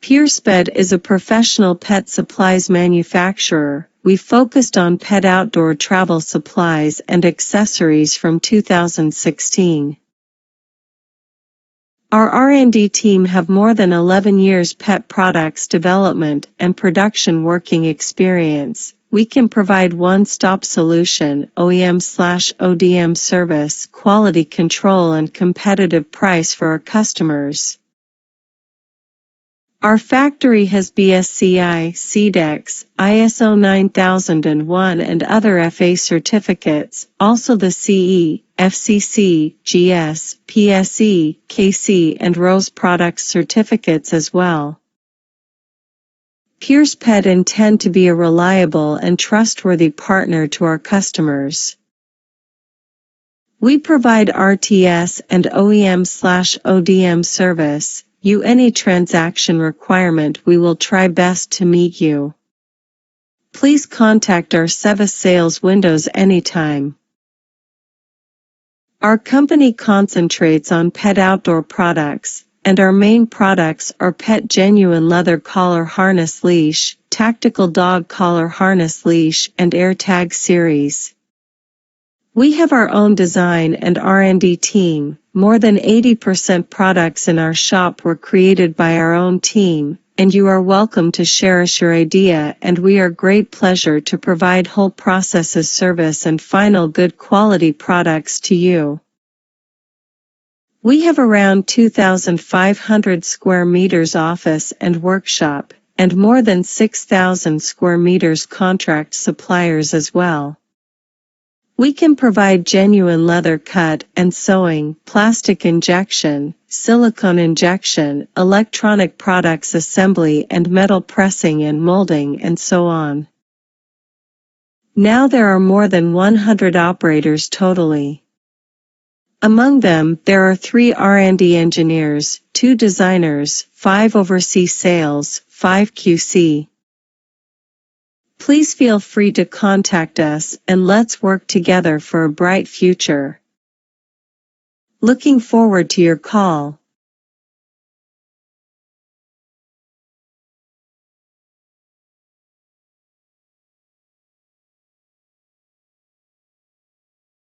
PureSped is a professional pet supplies manufacturer. We focused on pet outdoor travel supplies and accessories from 2016. Our R&D team have more than 11 years pet products development and production working experience. We can provide one-stop solution, OEM/ODM service, quality control and competitive price for our customers. Our factory has BSCI, CDEX, ISO 9001 and other FA certificates, also the CE, FCC, GS, PSE, KC and RoHS products certificates as well. PureSped intend to be a reliable and trustworthy partner to our customers. We provide RTS and OEM/ODM service. Any transaction requirement we will try best to meet you. Please contact our service sales windows anytime. Our company concentrates on pet outdoor products, and our main products are pet genuine leather collar harness leash, tactical dog collar harness leash and AirTag series. We have our own design and R&D team. More than 80% products in our shop were created by our own team, and you are welcome to share us your idea and we are great pleasure to provide whole processes service and final good quality products to you. We have around 2,500 square meters office and workshop, and more than 6,000 square meters contract suppliers as well. We can provide genuine leather cut and sewing, plastic injection, silicone injection, electronic products assembly and metal pressing and molding and so on. Now there are more than 100 operators totally. Among them, there are 3 R&D engineers, 2 designers, 5 oversee sales, 5 QC. Please feel free to contact us and let's work together for a bright future. Looking forward to your call.